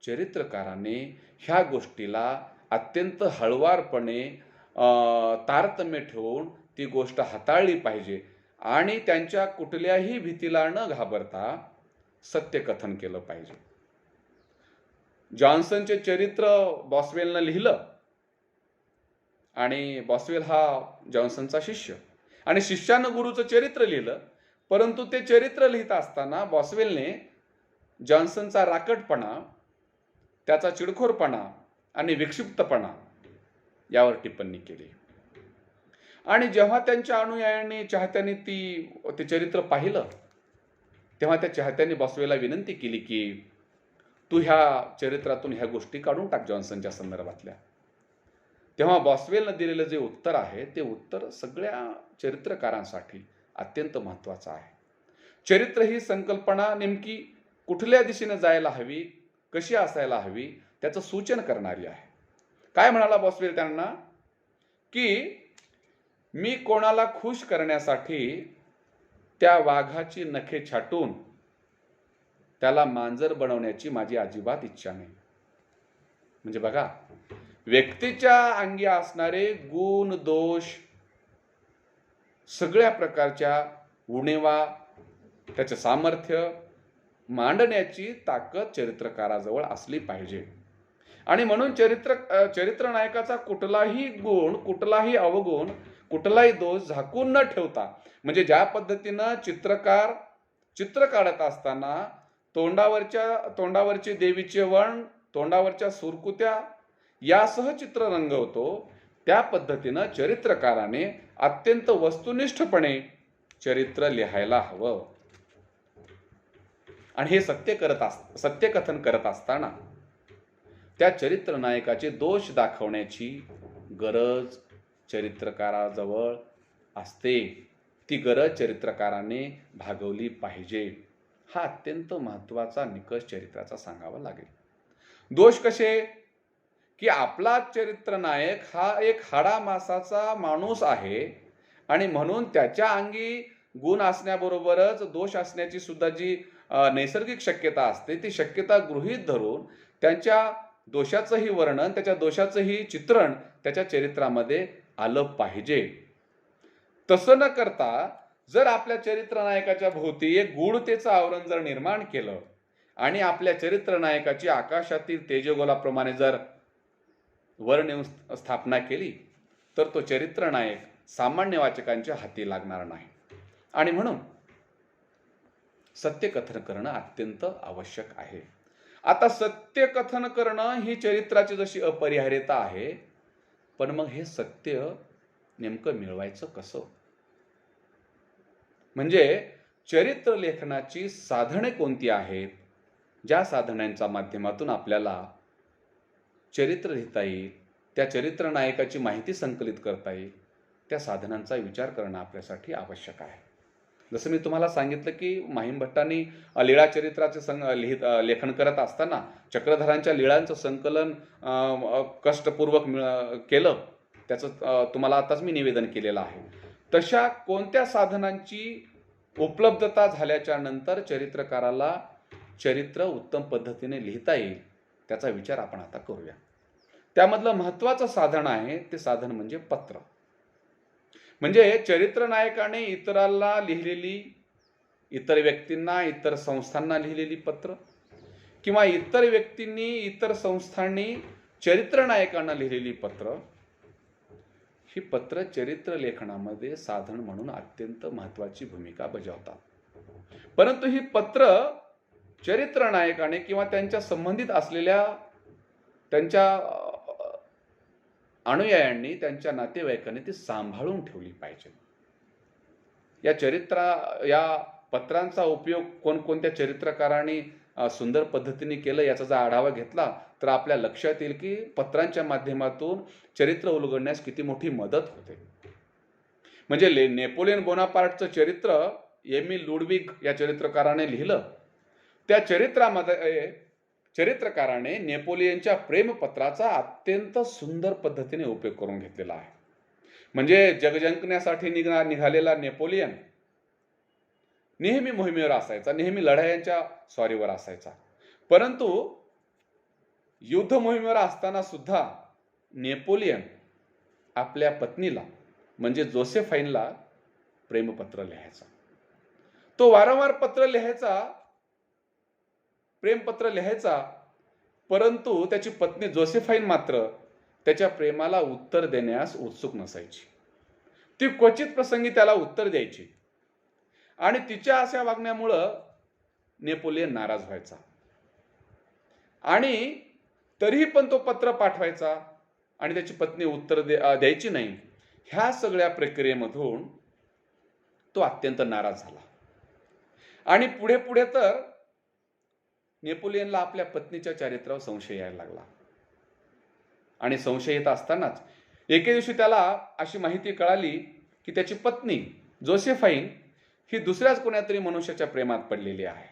चरित्रकाराने ह्या गोष्टीला अत्यंत हळवारपणे तारतम्य ठेवून ती गोष्ट हाताळली पाहिजे आणि त्यांच्या कुठल्याही भीतीला न घाबरता सत्यकथन केलं पाहिजे. जॉन्सनचे चरित्र बॉस्वेलनं लिहिलं आणि बॉस्वेल हा जॉन्सनचा शिष्य, आणि शिष्यानं गुरुचं चरित्र लिहिलं. परंतु ते चरित्र लिहित असताना बॉस्वेलने जॉन्सनचा राकटपणा, त्याचा चिडखोरपणा आणि विक्षिप्तपणा यावर टिप्पणी केली. आणि जेव्हा त्यांच्या अनुयायांनी, चाहत्यांनी ते चरित्र पाहिलं तेव्हा त्या चाहत्यांनी बॉस्वेलला विनंती केली की तू ह्या चरित्रातून ह्या गोष्टी काढून टाक जॉन्सनच्या संदर्भातल्या. तेव्हा बॉस्वेलनं दिलेलं जे उत्तर आहे ते उत्तर सगळ्या चरित्रकारांसाठी अत्यंत महत्त्वाचं आहे. चरित्र ही संकल्पना नेमकी कुठल्या दिशेने जायला हवी, कशी असायला हवी त्याचं सूचन करणारी आहे. काय म्हणाला बॉस्वेल त्यांना की मी कोणाला खुश करण्यासाठी त्या वाघाची नखे छाटून त्याला मांजर बनवण्याची माझी अजिबात इच्छा नाही. म्हणजे बघा, व्यक्तीच्या अंगी असणारे गुण दोष, सगळ्या प्रकारच्या उणीवा, त्याचे सामर्थ्य मांडण्याची ताकद चरित्रकाराजवळ असली पाहिजे. आणि म्हणून चरित्र नायकाचा कुठलाही गुण, कुठलाही अवगुण, कुठलाही दोष झाकून न ठेवता, म्हणजे ज्या पद्धतीनं चित्रकार चित्र काढत असताना तोंडावरचे देवीचे वर्ण, तोंडावरच्या सुरकुत्या यासह चित्र रंगवतो, त्या पद्धतीनं चरित्रकाराने अत्यंत वस्तुनिष्ठपणे चरित्र लिहायला हवं. आणि हे सत्यकथन करत असताना त्या चरित्र नायकाचे दोष दाखवण्याची गरज चरित्रकाराजवळ असते. ती गरज चरित्रकाराने भागवली पाहिजे. हा अत्यंत महत्त्वाचा निकष चरित्राचा सांगावा लागेल. दोष कसे की आपला चरित्र नायक हा एक हाडामासाचा माणूस आहे आणि म्हणून त्याच्या अंगी गुण असण्याबरोबरच दोष असण्याची सुद्धा जी नैसर्गिक शक्यता असते, ती शक्यता गृहीत धरून त्यांच्या दोषाचंही वर्णन, त्याच्या दोषाचंही चित्रण त्याच्या चरित्रामध्ये आलं पाहिजे. तसं न करता जर आपल्या चरित्र नायकाच्या भोवती एक गूढतेचं आवरण जर निर्माण केलं आणि आपल्या चरित्र नायकाची आकाशातील तेजोगोलाप्रमाणे जर वर नेऊन स्थापना केली, तर तो चरित्र नायक सामान्य वाचकांच्या हाती लागणार नाही. आणि म्हणून सत्यकथन करणं अत्यंत आवश्यक आहे. आता सत्यकथन करणं ही चरित्राची जशी अपरिहार्यता आहे, पण मग हे सत्य नेमकं मिळवायचं कसं? म्हणजे चरित्र लेखनाची साधने कोणती आहेत, ज्या साधनांच्या माध्यमातून आपल्याला चरित्र लिहिता येईल, त्या चरित्र नायकाची माहिती संकलित करता येईल, त्या साधनांचा विचार करणं आपल्यासाठी आवश्यक आहे. जसं मी तुम्हाला सांगितलं की माहीम भट्टांनी लीळा चरित्राचे लेखन करत असताना चक्रधरांच्या लीळांचं संकलन कष्टपूर्वक केलं, त्याचं तुम्हाला आताच मी निवेदन केलेलं आहे. तशा कोणत्या साधनांची उपलब्धता झाल्याच्या नंतर चरित्रकाराला चरित्र उत्तम पद्धतीने लिहिता येईल, त्याचा विचार आपण आता करूया. त्यामधलं महत्त्वाचं साधन आहे ते साधन म्हणजे पत्र. म्हणजे चरित्र नायकाने इतरांना लिहिलेली, इतर व्यक्तींना, इतर संस्थांना लिहिलेली पत्र, किंवा इतर व्यक्तींनी, इतर संस्थांनी चरित्र नायकांना लिहिलेली पत्र, ही पत्र चरित्र लेखनामध्ये साधन म्हणून अत्यंत महत्त्वाची भूमिका बजावतात. परंतु ही पत्र चरित्र नायकाने किंवा त्यांच्या संबंधित असलेल्या त्यांच्या अनुयायांनी, त्यांच्या नातेवाईकांनी ती सांभाळून ठेवली पाहिजे. या पत्रांचा उपयोग कोणकोणत्या चरित्रकारांनी सुंदर पद्धतीने केलं याचा जर आढावा घेतला तर आपल्या लक्षात येईल की पत्रांच्या माध्यमातून चरित्र उलगडण्यास किती मोठी मदत होते. म्हणजे नेपोलियन बोनापार्टचं चरित्र एमिल लुडविग या चरित्रकाराने लिहिलं. त्या चरित्रामध्ये चरित्रकाराने नेपोलियनच्या प्रेमपत्राचा अत्यंत सुंदर पद्धतीने उपयोग करून घेतलेला आहे. म्हणजे जगजिंकण्यासाठी निघालेला नेपोलियन नेहमी मोहिमेवर असायचा, नेहमी लढायांच्या स्वारीवर असायचा. परंतु युद्ध मोहिमेवर असताना सुद्धा नेपोलियन आपल्या पत्नीला म्हणजे जोसेफाईनला प्रेमपत्र लिहायचा. तो वारंवार पत्र लिहायचा, प्रेमपत्र लिहायचा, परंतु त्याची पत्नी जोसेफाईन मात्र त्याच्या प्रेमाला उत्तर देण्यास उत्सुक नसायची. ती क्वचित प्रसंगी त्याला उत्तर द्यायची आणि तिच्या अशा वागण्यामुळं नेपोलियन नाराज व्हायचा आणि तरीही पण तो पत्र पाठवायचा आणि त्याची पत्नी उत्तर द्यायची नाही. ह्या सगळ्या प्रक्रियेमधून तो अत्यंत नाराज झाला आणि पुढे पुढे तर नेपोलियनला आपल्या पत्नीच्या चारित्र्यावर संशय यायला लागला. आणि संशय येत असतानाच एके दिवशी त्याला अशी माहिती कळाली की त्याची पत्नी जोसेफाईन ही दुसऱ्याच कोणातरी मनुष्याच्या प्रेमात पडलेली आहे.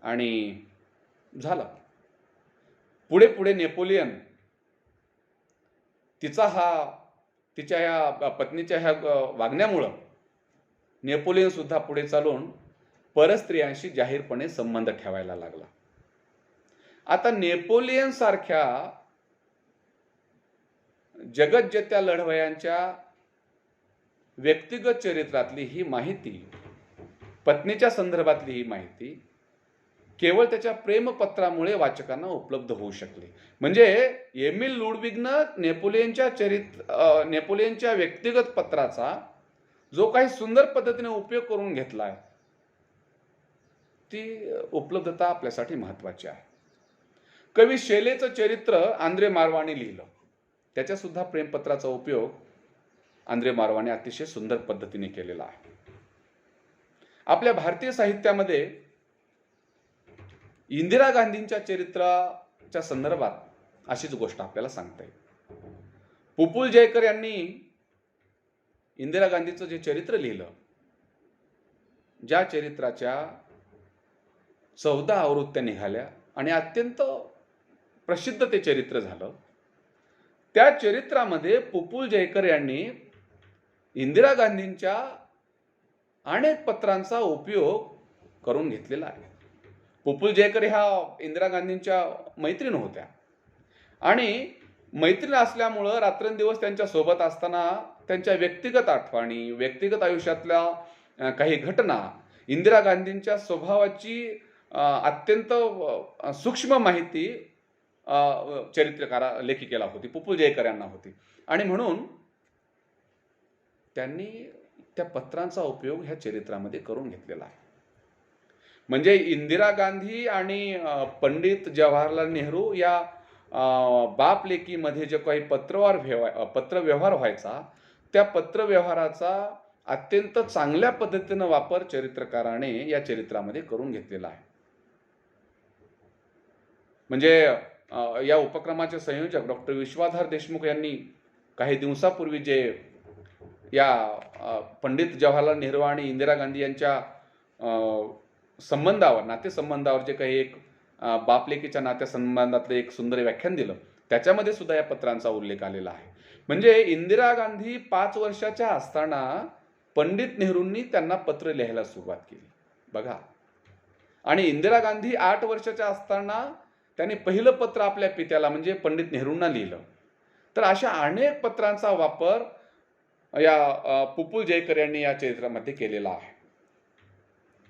आणि झालं पुढे पुढे नेपोलियन तिच्या ह्या पत्नीच्या ह्या वागण्यामुळं नेपोलियन सुद्धा पुढे चालून परस्त्रियांशी जाहीरपणे संबंध ठेवायला लागला. आता नेपोलियन सारख्या जगज्जेत्या लढवयांच्या व्यक्तिगत चरित्रातली ही माहिती, पत्नीच्या संदर्भातली ही माहिती केवळ त्याच्या प्रेमपत्रामुळे वाचकांना उपलब्ध होऊ शकली. म्हणजे एमिल लुडविगनं नेपोलियनच्या व्यक्तिगत पत्राचा जो काही सुंदर पद्धतीने उपयोग करून घेतलाय, ती उपलब्धता आपल्यासाठी महत्वाची आहे. कवी शेलेचं चरित्र आंद्रे मारवाने लिहिलं. त्याच्या सुद्धा प्रेमपत्राचा उपयोग आंद्रे मारवाने अतिशय सुंदर पद्धतीने केलेला आहे. आपल्या भारतीय साहित्यामध्ये इंदिरा गांधींच्या चरित्राच्या संदर्भात अशीच गोष्ट आपल्याला सांगता येईल. पुपुल जयकर यांनी इंदिरा गांधीचं जे चरित्र लिहिलं, ज्या चरित्राच्या 14 आवृत्त्या निघाल्या आणि अत्यंत प्रसिद्ध ते चरित्र झालं. त्या चरित्रामध्ये पुपुल जयकर यांनी इंदिरा गांधींच्या अनेक पत्रांचा उपयोग करून घेतलेला आहे. पुपुल जयकर ह्या इंदिरा गांधींच्या मैत्रीण होत्या आणि मैत्रीण असल्यामुळं रात्रंदिवस त्यांच्या सोबत असताना त्यांच्या व्यक्तिगत आठवणी, व्यक्तिगत आयुष्यातल्या काही घटना, इंदिरा गांधींच्या स्वभावाची अत्यंत सूक्ष्म माहिती लेखिकेला होती, पुपुल जयकर यांना होती. आणि म्हणून त्यांनी त्या पत्रांचा उपयोग ह्या चरित्रामध्ये करून घेतलेला आहे. म्हणजे इंदिरा गांधी आणि पंडित जवाहरलाल नेहरू या बाप लेकीमध्ये जे काही पत्रव्यवहार व्हायचा, त्या पत्रव्यवहाराचा अत्यंत चांगल्या पद्धतीनं वापर चरित्रकाराने या चरित्रामध्ये करून घेतलेला आहे. म्हणजे या उपक्रमाचे संयोजक डॉक्टर विश्वाधार देशमुख यांनी काही दिवसापूर्वी जे या पंडित जवाहरलाल नेहरू आणि इंदिरा गांधी यांच्या संबंधावर, नातेसंबंधावर जे काही एक बापलेकीच्या नातेसंबंधातलं एक सुंदर व्याख्यान दिलं, त्याच्यामध्ये सुद्धा या पत्रांचा उल्लेख आलेला आहे. म्हणजे इंदिरा गांधी 5 वर्षाच्या असताना पंडित नेहरूंनी त्यांना पत्र लिहायला सुरुवात केली बघा. आणि इंदिरा गांधी 8 वर्षाच्या असताना त्यांनी पहिलं पत्र आपल्या पित्याला म्हणजे पंडित नेहरूंना लिहिलं. तर अशा अनेक पत्रांचा वापर या पुपुल जयकर यांनी या चरित्रामध्ये केलेला आहे.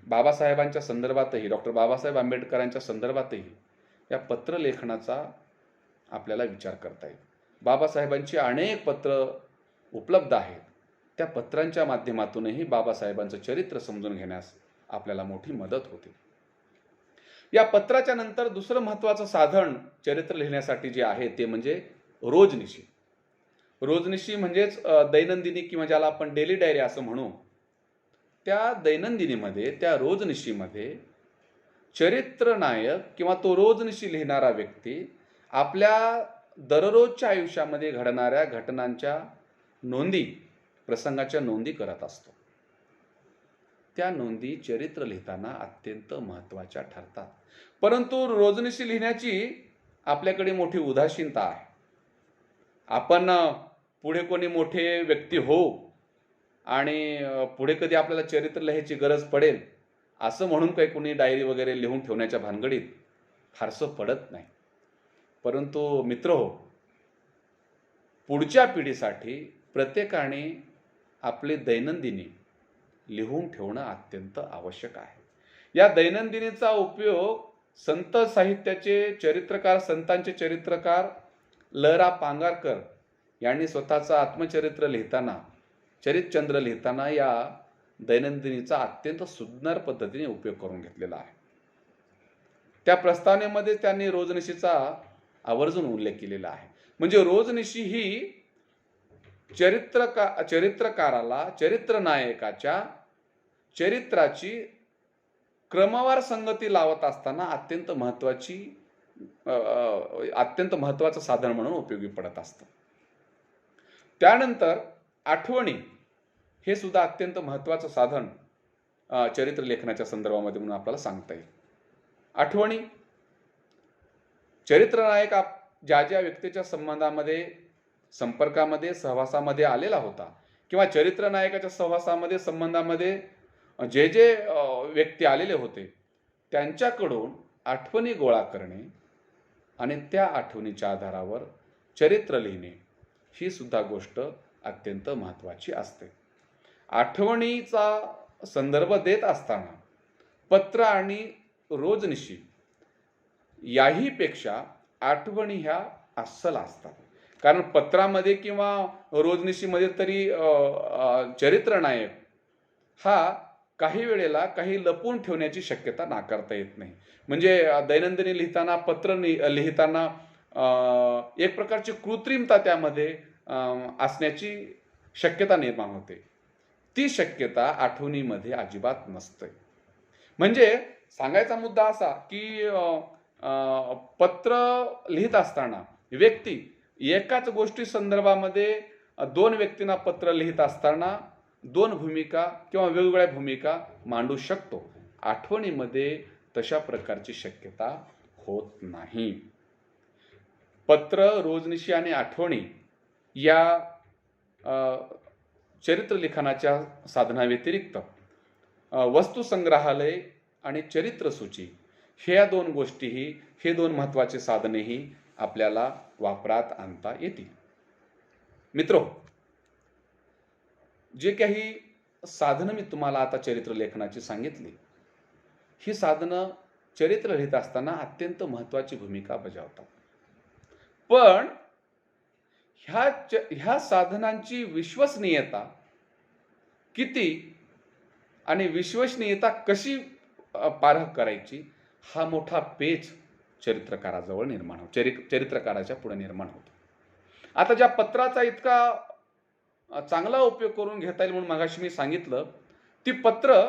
बाबासाहेबांच्या संदर्भातही, डॉक्टर बाबासाहेब आंबेडकरांच्या संदर्भातही या पत्रलेखनाचा आपल्याला विचार करता येईल. बाबासाहेबांची अनेक पत्र उपलब्ध आहेत. त्या पत्रांच्या माध्यमातूनही बाबासाहेबांचं चरित्र समजून घेण्यास आपल्याला मोठी मदत होते. या पत्राच्या नंतर दुसरं महत्त्वाचं साधन चरित्र लिहिण्यासाठी जे आहे ते म्हणजे रोजनिशी. रोजनिशी म्हणजेच दैनंदिनी किंवा ज्याला आपण डेली डायरी असं म्हणू. त्या दैनंदिनीमध्ये, त्या रोजनिशीमध्ये चरित्र नायक किंवा तो रोजनिशी लिहिणारा व्यक्ती आपल्या दररोजच्या आयुष्यामध्ये घडणाऱ्या घटनांच्या नोंदी, प्रसंगाच्या नोंदी करत असतो. त्या नोंदी चरित्र लिहिताना अत्यंत महत्त्वाच्या ठरतात. परंतु रोजनिशी लिहिण्याची आपल्याकडे मोठी उदासीनता आहे. आपण पुढे कोणी मोठे व्यक्ती हो आणि पुढे कधी आपल्याला चरित्र लिहायची गरज पडेल असं म्हणून काही कोणी डायरी वगैरे लिहून ठेवण्याच्या भानगडीत फारसं पडत नाही. परंतु मित्रहो, पुढच्या पिढीसाठी प्रत्येकाने आपली दैनंदिनी लिहून ठेवणं अत्यंत आवश्यक आहे. या दैनंदिनीचा उपयोग संत साहित्याचे चरित्रकार, संतांचे चरित्रकार ल रा पांगारकर यांनी स्वतःचं आत्मचरित्र लिहिताना, चरितचंद्र लिहिताना या दैनंदिनीचा अत्यंत सुंदर पद्धतीने उपयोग करून घेतलेला आहे. त्या प्रस्तावनेमध्ये त्यांनी रोजनिशीचा आवर्जून उल्लेख केलेला आहे. म्हणजे रोजनिशी ही चरित्रकाराला, चरित्रनायकाच्या चरित्राची क्रमवार संगती लावत असताना अत्यंत महत्त्वाचं साधन म्हणून उपयोगी पडत असतं. त्यानंतर आठवणी हे सुद्धा अत्यंत महत्त्वाचं साधन चरित्र लेखनाच्या संदर्भामध्ये म्हणून आपल्याला सांगता येईल. आठवणी, चरित्रनायक ज्या ज्या व्यक्तीच्या संपर्कामध्ये, सहवासामध्ये आलेला होता किंवा चरित्रनायकाच्या सहवासामध्ये, संबंधामध्ये जे जे व्यक्ती आलेले होते त्यांच्याकडून आठवणी गोळा करणे आणि त्या आठवणीच्या आधारावर चरित्र लिहिणे ही सुद्धा गोष्ट अत्यंत महत्त्वाची असते. आठवणीचा संदर्भ देत असताना पत्र आणि रोजनिशी याहीपेक्षा आठवणी ह्या अस्सल असतात. कारण पत्रामध्ये किंवा रोजनिशीमध्ये तरी चरित्रनायक हा काही वेळेला काही लपवून ठेवण्याची शक्यता नाकारता येत नाही. म्हणजे दैनंदिनी लिहिताना, पत्र लिहिताना एक प्रकारची कृत्रिमता त्यामध्ये असण्याची शक्यता निर्माण होते. ती शक्यता आठवणीमध्ये अजिबात नसते. म्हणजे सांगायचा मुद्दा असा की पत्र लिहित असताना व्यक्ती एकाच गोष्टी संदर्भामध्ये 2 व्यक्तींना पत्र लिहित असताना 2 भूमिका किंवा वेगवेगळ्या भूमिका मांडू शकतो. आठवणीमध्ये तशा प्रकारची शक्यता होत नाही. पत्र, रोजनिशी आणि आठवणी या चरित्रलिखाणाच्या साधनाव्यतिरिक्त वस्तुसंग्रहालय आणि चरित्रसूची ह्या दोन गोष्टीही, हे दोन महत्त्वाचे साधनेही आपल्याला वापरात आणता येतील. मित्रो, जे काही साधनं मी तुम्हाला आता चरित्रलेखनाची सांगितली, ही साधनं चरित्र लिहित असताना अत्यंत महत्त्वाची भूमिका बजावतात. पण ह्या साधनांची विश्वसनीयता किती आणि विश्वसनीयता कशी पारख करायची, हा मोठा पेच चरित्रकाराजवळ निर्माण होतो, चरित्रकाराच्या पुढे निर्माण होतो. आता ज्या पत्राचा इतका चांगला उपयोग करून घेता येईल म्हणून मगाशी मी सांगितलं, ती पत्र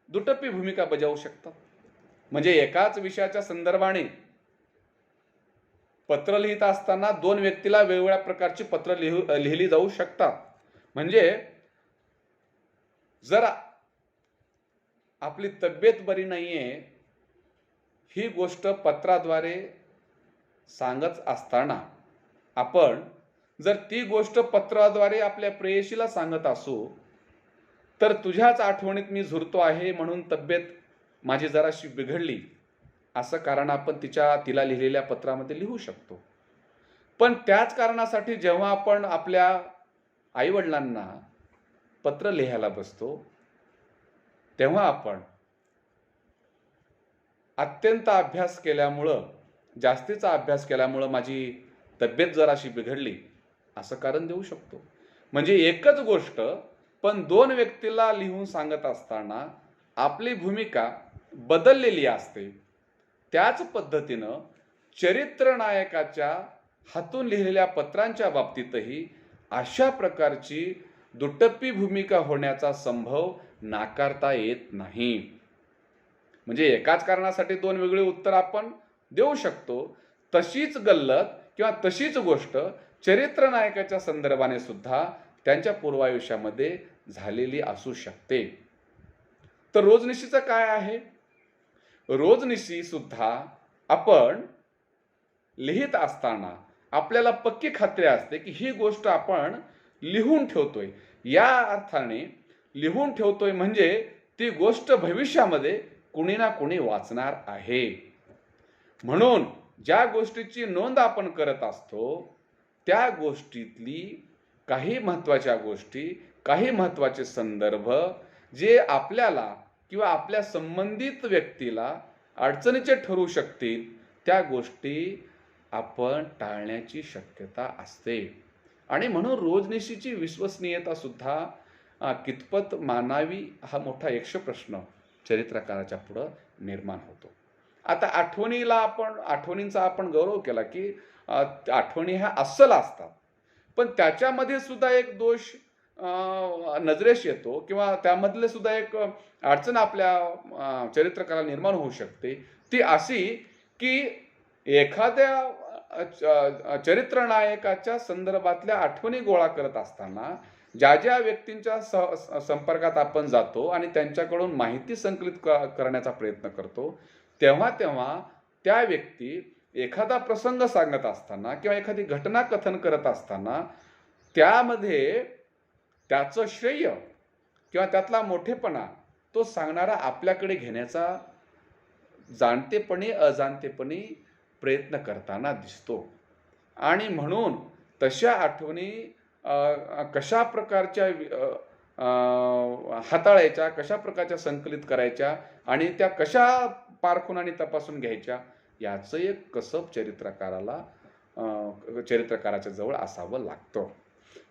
दुटप्पी भूमिका बजावू शकतात. म्हणजे एकाच विषयाच्या संदर्भाने पत्र लिहित असताना दोन व्यक्तीला वेगवेगळ्या प्रकारची पत्र लिहिली जाऊ शकतात. म्हणजे जर आपली तब्येत बरी नाहीये ही गोष्ट पत्राद्वारे सांगत असताना आपण जर ती गोष्ट पत्राद्वारे आपल्या प्रेयसीला सांगत असू, तर तुझ्याच आठवणीत मी झुरतो आहे म्हणून तब्येत माझी जराशी बिघडली असं कारण आपण तिला लिहिलेल्या पत्रामध्ये लिहू शकतो. पण त्याच कारणासाठी जेव्हा आपण आपल्या आईवडिलांना पत्र लिहायला बसतो, तेव्हा आपण अत्यंत अभ्यास केल्यामुळं, जास्तीचा अभ्यास केल्यामुळं माझी तब्येत जराशी बिघडली असं कारण देऊ शकतो. म्हणजे एकच गोष्ट पण दोन व्यक्तीला लिहून सांगत असताना आपली भूमिका बदललेली असते. त्याच पद्धतीनं चरित्रनायकाच्या हातून लिहिलेल्या पत्रांच्या बाबतीतही अशा प्रकारची दुटप्पी भूमिका होण्याचा संभव नाकारता येत नाही. म्हणजे एकाच कारणासाठी दोन वेगळी उत्तर आपण देऊ शकतो. तशीच गल्लत किंवा तशीच गोष्ट चरित्रनायकाच्या संदर्भाने सुद्धा त्यांच्या पूर्वायुष्यामध्ये झालेली असू शकते. तर रोजनिशीचं काय आहे? रोजनिशी सुद्धा आपण लिहित असताना आपल्याला पक्की खात्री असते की ही गोष्ट आपण लिहून ठेवतोय. या अर्थाने लिहून ठेवतोय म्हणजे ती गोष्ट भविष्यामध्ये कुणी ना कुणी वाचणार आहे. म्हणून ज्या गोष्टीची नोंद आपण करत असतो त्या गोष्टीतली काही महत्त्वाच्या गोष्टी, काही महत्त्वाचे संदर्भ जे आपल्याला किंवा आपल्या संबंधित व्यक्तीला अडचणीचे ठरू शकतील, त्या गोष्टी आपण टाळण्याची शक्यता असते. आणि म्हणून रोजनिशीची विश्वसनीयता सुद्धा कितपत मानावी हा मोठा यक्षप्रश्न चरित्रकाराच्या पुढं निर्माण होतो. आता आठवणींचा आपण गौरव केला की आठवणी ह्या अस्सल असतात, पण त्याच्यामध्ये सुद्धा एक दोष नजरेस येतो किंवा त्यामधले सुद्धा एक अडचण आपल्या चरित्रकाराला निर्माण होऊ शकते. ती अशी की एखाद्या चरित्रनायकाच्या संदर्भातल्या आठवणी गोळा करत असताना ज्या ज्या व्यक्तींच्या संपर्कात आपण जातो आणि त्यांच्याकडून माहिती संकलित करण्याचा प्रयत्न करतो, तेव्हा तेव्हा त्या व्यक्ती एखादा प्रसंग सांगत असताना किंवा एखादी घटना कथन करत असताना त्यामध्ये त्याचं श्रेय किंवा त्यातला मोठेपणा तो सांगणारा आपल्याकडे घेण्याचा जाणतेपणी अजाणतेपणी प्रयत्न करताना दिसतो. आणि म्हणून तशा आठवणी कशा प्रकारच्या हाताळायच्या, कशा प्रकारच्या संकलित करायच्या आणि त्या कशा पारखून आणि तपासून घ्यायच्या, याचं एक कसब चरित्रकाराच्या जवळ असावं लागतं.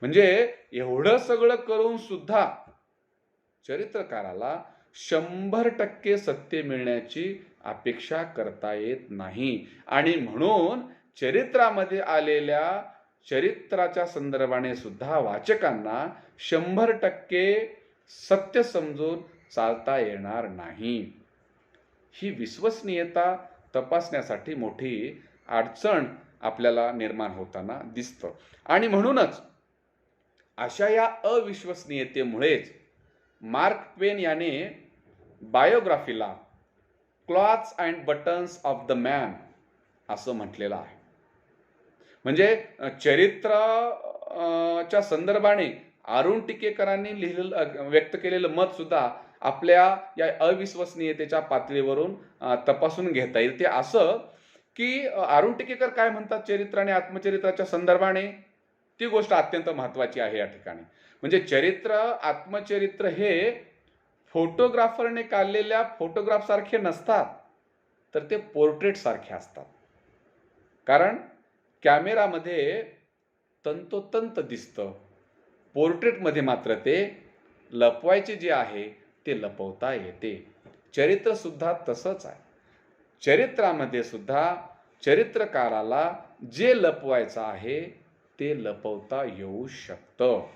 म्हणजे एवढं सगळं करून सुद्धा चरित्रकाराला 100% सत्य मिळण्याची अपेक्षा करता येत नाही. आणि म्हणून चरित्रामध्ये आलेल्या चरित्राच्या संदर्भाने सुद्धा वाचकांना 100% सत्य समजून चालता येणार नाही. ही विश्वसनीयता तपासण्यासाठी मोठी अडचण आपल्याला निर्माण होताना दिसतं. आणि म्हणूनच अशा या अविश्वसनीयतेमुळेच मार्क ट्वेन याने बायोग्राफीला clothes and buttons of the man असं म्हटलेलं आहे. म्हणजे च्या संदर्भाने अरुण टिकेकरांनी व्यक्त केलेलं मत सुद्धा आपल्या या अविश्वसनीयतेच्या पातळीवरून तपासून घेता येईल. ते असं की अरुण टिकेकर काय म्हणतात चरित्र आणि आत्मचरित्राच्या संदर्भाने, ती गोष्ट अत्यंत महत्त्वाची आहे या ठिकाणी. म्हणजे चरित्र, आत्मचरित्र हे फोटोग्राफरने काढलेल्या फोटोग्राफ सारखे नसतात, तर ते पोर्ट्रेट सारखे असतात. कारण कॅमेरामध्ये तंतोतंत दिसतं, पोर्ट्रेटमध्ये मात्र ते लपवायचे जे आहे ते लपवता येते. चरित्र सुद्धा तसंच आहे. चरित्रामध्ये सुद्धा चरित्रकाराला जे लपवायचं आहे ते लपवता येऊ शकतं.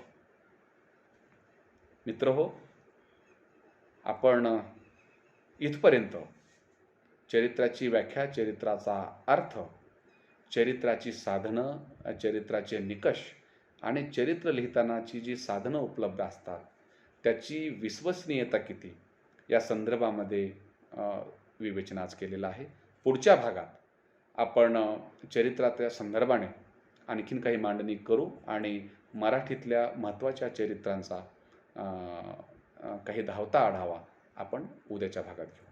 मित्रहो, आपण इथपर्यंत चरित्राची व्याख्या, चरित्राचा अर्थ, चरित्राची साधनं, चरित्राचे निकष आणि चरित्र लिहितानाची जी साधनं उपलब्ध असतात त्याची विश्वसनीयता किती या संदर्भामध्ये विवेचन आज केलेलं आहे. पुढच्या भागात आपण चरित्राच्या संदर्भाने आणखीन काही मांडणी करू आणि मराठीतल्या महत्त्वाच्या चरित्रांचा काही धावता आढावा आपण उद्याच्या भागात घेऊ.